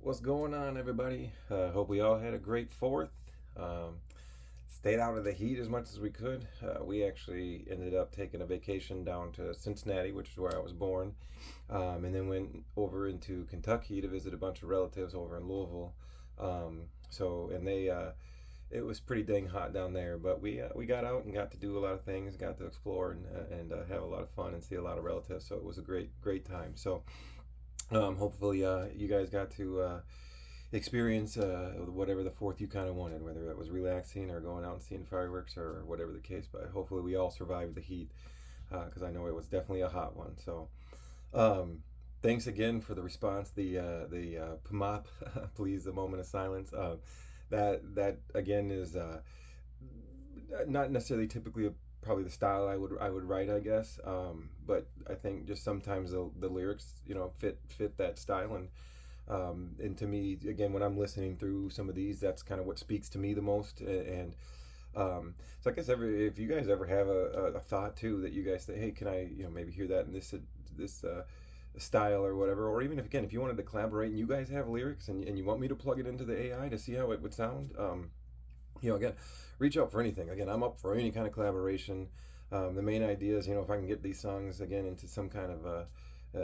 What's going on, everybody? Hope we all had a great 4th. Um, Stayed out of the heat as much as we could. We actually ended up taking a vacation down to Cincinnati, which is where I was born, and then went over into Kentucky to visit a bunch of relatives over in Louisville. It was pretty dang hot down there, but we got out and got to do a lot of things, got to explore and have a lot of fun and see a lot of relatives. So it was a great time. So hopefully, you guys got to experience whatever the 4th you kind of wanted, whether it was relaxing or going out and seeing fireworks or whatever the case. But hopefully, we all survived the heat because I know it was definitely a hot one. So, thanks again for the response. The PMOP, please, a moment of silence. That again is not necessarily typically probably the style I would write, I guess. But I think just sometimes the lyrics, fit that style, and to me, again, when I'm listening through some of these, that's kind of what speaks to me the most. And so I guess if you guys ever have a thought too that you guys say, hey, can I maybe hear that in this style or whatever, or even if you wanted to collaborate and you guys have lyrics and you want me to plug it into the AI to see how it would sound. Again, reach out for anything. Again, I'm up for any kind of collaboration. The main idea is, if I can get these songs again into some kind of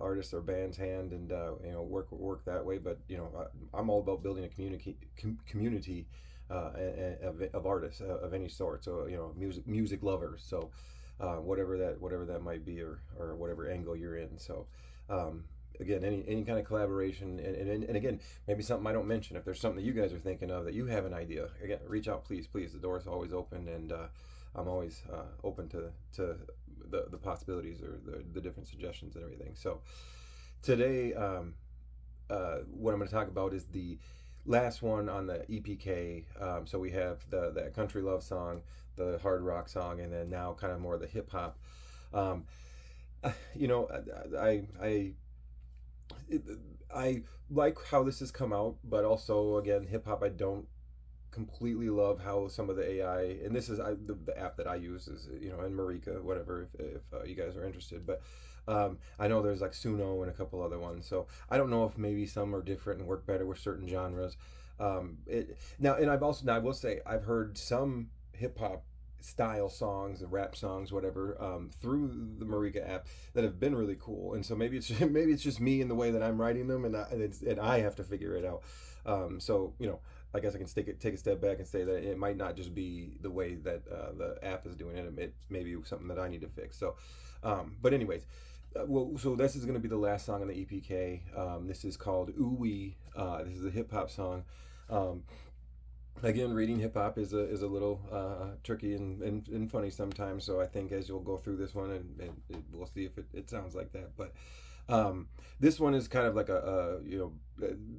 artist or band's hand and work that way. But I'm all about building a community of artists of any sort. So music lovers. So whatever that might be, or whatever angle you're in. So. Again, any kind of collaboration, and again, maybe something I don't mention. If there's something that you guys are thinking of that you have an idea, again, reach out, please. The door is always open, and I'm always open to the possibilities or the different suggestions and everything. So today, what I'm going to talk about is the last one on the EPK. So we have that country love song, the hard rock song, and then now kind of more of the hip hop. Um, I I like how this has come out, but also again, hip hop. I don't completely love how some of the AI, and this is the app that I use is in Marika, whatever. If you guys are interested, but I know there's like Suno and a couple other ones. So I don't know if maybe some are different and work better with certain genres. And I will say I've heard some hip hop style songs, rap songs, whatever, through the Marika app that have been really cool. And so maybe it's maybe it's just me in the way that I'm writing them, and I have to figure it out. So I guess I can take a step back and say that it might not just be the way that the app is doing it. It may be something that I need to fix. So, but anyways. So this is going to be the last song on the EPK. This is called Ooooh. This is a hip hop song. Again, reading hip hop is a little tricky and funny sometimes. So I think as you'll go through this one, and we'll see if it sounds like that. But this one is kind of like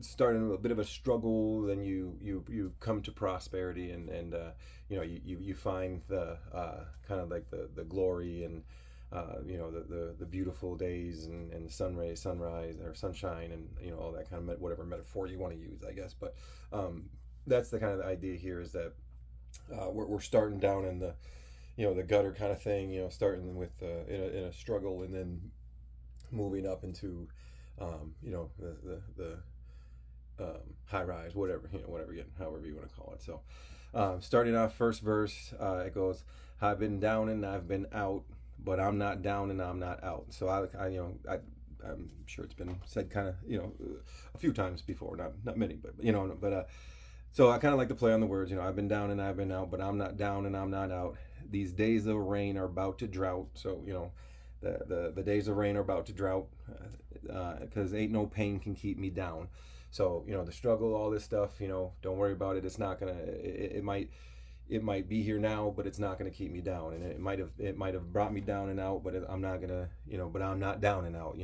starting a bit of a struggle. Then you come to prosperity, and you find the kind of like the glory and the beautiful days and the sunrise or sunshine, and all that kind of whatever metaphor you want to use, I guess. But that's the kind of the idea here, is that we're starting down in the gutter kind of thing, starting with in a struggle, and then moving up into the high rise, whatever, again, however you want to call it. So starting off, first verse, it goes, I've been down and I've been out, but I'm not down and I'm not out. So I'm sure it's been said kind of a few times before, not many, but so I kind of like to play on the words. I've been down and I've been out, but I'm not down and I'm not out. These days of rain are about to drought. So the days of rain are about to drought, because ain't no pain can keep me down. So the struggle, all this stuff, don't worry about it. It's not gonna. It might be here now, but it's not gonna keep me down. And it might have brought me down and out, but I'm not gonna. But I'm not down and out.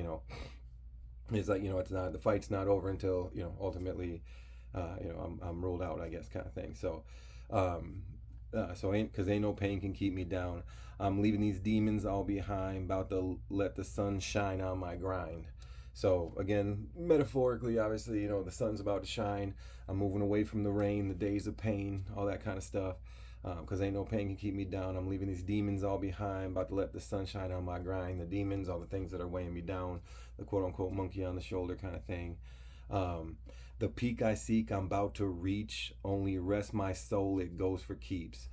It's like it's not, the fight's not over until ultimately. I'm ruled out, I guess, kind of thing. So, ain't no pain can keep me down. I'm leaving these demons all behind, about to let the sun shine on my grind. So again, metaphorically, obviously, the sun's about to shine. I'm moving away from the rain, the days of pain, all that kind of stuff. Because ain't no pain can keep me down. I'm leaving these demons all behind, about to let the sun shine on my grind. The demons, all the things that are weighing me down, the quote unquote monkey on the shoulder kind of thing. Um, the peak I seek, I'm about to reach. Only rest my soul, it goes for keeps.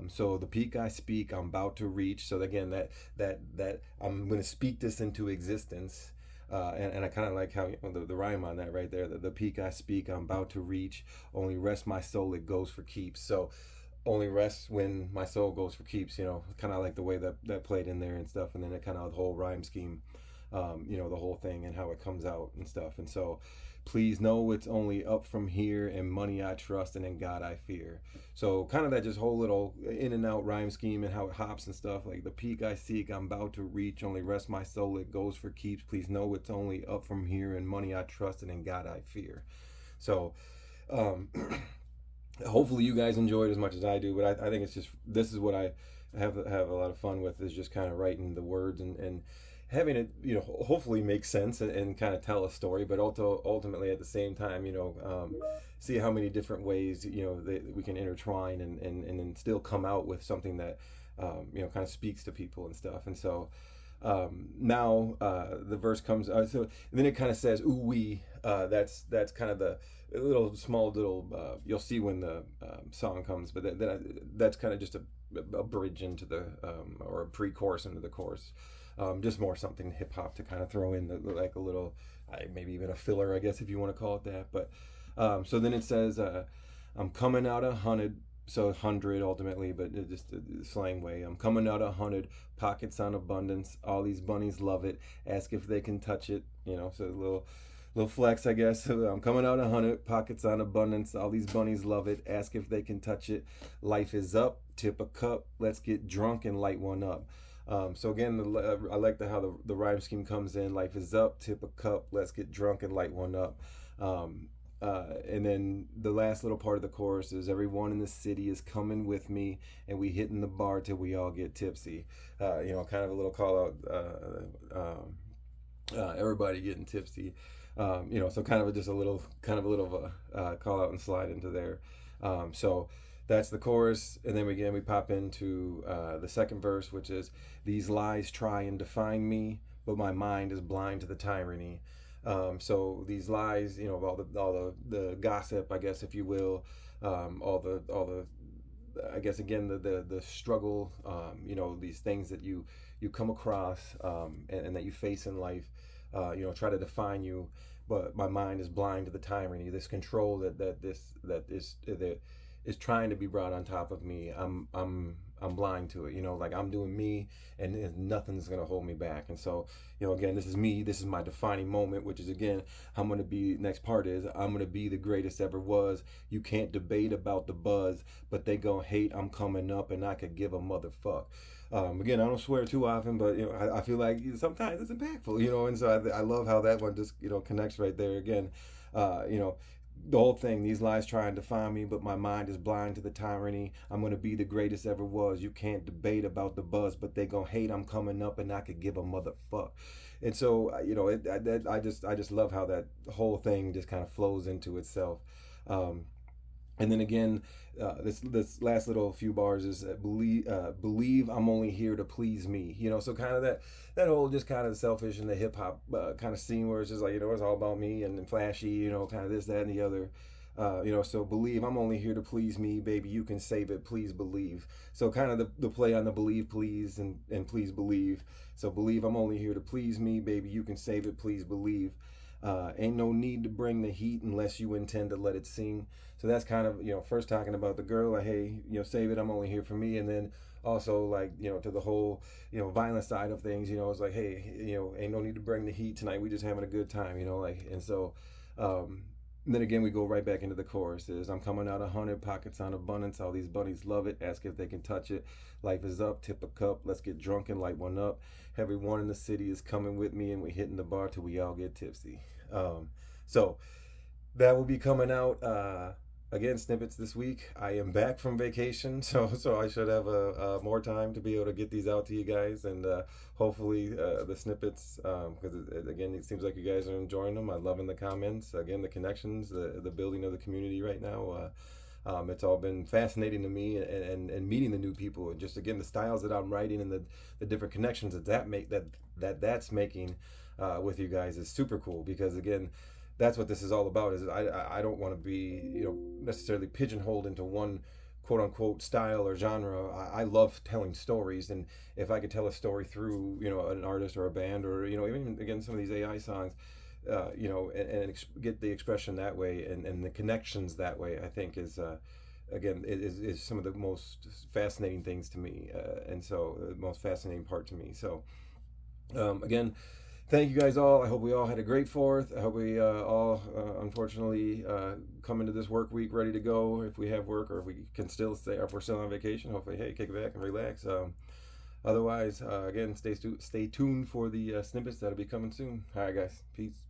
So the peak I speak, I'm about to reach. So again, that I'm going to speak this into existence. And I kind of like how the rhyme on that right there. The peak I speak, I'm about to reach. Only rest my soul, it goes for keeps. So only rests when my soul goes for keeps. Kind of like the way that played in there and stuff. And then it kind of the whole rhyme scheme, the whole thing and how it comes out and stuff. And so please know it's only up from here, and money I trust, and in God I fear. So kind of that just whole little in and out rhyme scheme and how it hops and stuff. Like the peak I seek, I'm about to reach. Only rest my soul, it goes for keeps. Please know it's only up from here, and money I trust, and in God I fear. So um, hopefully you guys enjoy it as much as I do. But I think it's just, this is what I have a lot of fun with, is just kind of writing the words and having it, hopefully make sense and kind of tell a story, but also ultimately at the same time, see how many different ways, that we can intertwine and then still come out with something that, kind of speaks to people and stuff. And so now the verse comes, so then it kind of says, ooh wee. That's kind of the little small little, you'll see when the song comes, but that's kind of just a bridge into the, or a pre-chorus into the chorus. Just more something hip hop to kind of throw in, like a little, maybe even a filler, I guess, if you want to call it that. But so then it says, I'm coming out 100, so 100 ultimately, but just the slang way. I'm coming out 100, pockets on abundance. All these bunnies love it. Ask if they can touch it. So a little flex, I guess. I'm coming out 100, pockets on abundance. All these bunnies love it. Ask if they can touch it. Life is up. Tip a cup. Let's get drunk and light one up. So again, I like how the rhyme scheme comes in. Life is up, tip a cup, let's get drunk and light one up. And then the last little part of the chorus is, everyone in the city is coming with me, and we hitting the bar till we all get tipsy. Kind of a little call out, everybody getting tipsy. So kind of just a little call out and slide into there. So that's the chorus, and then we pop into the second verse, which is, these lies try and define me, but my mind is blind to the tyranny. So these lies, all the gossip, I guess, if you will, all the I guess again the struggle, these things that you come across, and that you face in life, try to define you, but my mind is blind to the tyranny, this control that is trying to be brought on top of me. I'm blind to it. Like I'm doing me, and nothing's gonna hold me back. And so, again, this is me. This is my defining moment, which is, again, I'm gonna be. Next part is, I'm gonna be the greatest ever was. You can't debate about the buzz, but they gon' hate. I'm coming up, and I could give a motherfuck. Again, I don't swear too often, but I feel like sometimes it's impactful. And so I love how that one just connects right there again. The whole thing, these lies try and define me, but my mind is blind to the tyranny. I'm gonna be the greatest ever was. You can't debate about the buzz, but they gon' hate. I'm coming up, and I could give a motherfuck. And so I just love how that whole thing just kind of flows into itself. And then again, this last little few bars is, believe I'm only here to please me. So kind of that whole just kind of selfish in the hip hop kind of scene, where it's just like, it's all about me and flashy, kind of this, that, and the other. So believe I'm only here to please me, baby. You can save it, please believe. So kind of the play on the believe, please, and please believe. So believe I'm only here to please me, baby. You can save it, please believe. Ain't no need to bring the heat unless you intend to let it sing. So that's kind of, first talking about the girl, like, hey, save it, I'm only here for me. And then also, like, to the whole, violent side of things, it's like, hey, ain't no need to bring the heat tonight. We just having a good time, and so, then again, we go right back into the choruses. I'm coming out 100, pockets on abundance. All these bunnies love it. Ask if they can touch it. Life is up. Tip a cup. Let's get drunk and light one up. Everyone in the city is coming with me, and we hitting the bar till we all get tipsy. So that will be coming out. Again, snippets this week. I am back from vacation, so I should have more time to be able to get these out to you guys, and hopefully the snippets, because again, it seems like you guys are enjoying them. I'm loving the comments. Again, the connections, the building of the community right now. It's all been fascinating to me, and meeting the new people, and just again the styles that I'm writing, and the different connections that's making with you guys is super cool, because again, that's what this is all about. Is I don't want to be, you know, necessarily pigeonholed into one quote unquote style or genre. I love telling stories, and if I could tell a story through, you know, an artist or a band, or, you know, even again some of these AI songs, you know, get the expression that way, and the connections that way, I think is again is some of the most fascinating things to me, and so the most fascinating part to me. So again, thank you guys all. I hope we all had a great fourth. I hope we all, unfortunately, come into this work week ready to go. If we have work, or if we can still stay, or if we're still on vacation, hopefully, hey, kick back and relax. Otherwise, again, stay tuned for the snippets that'll be coming soon. All right, guys, peace.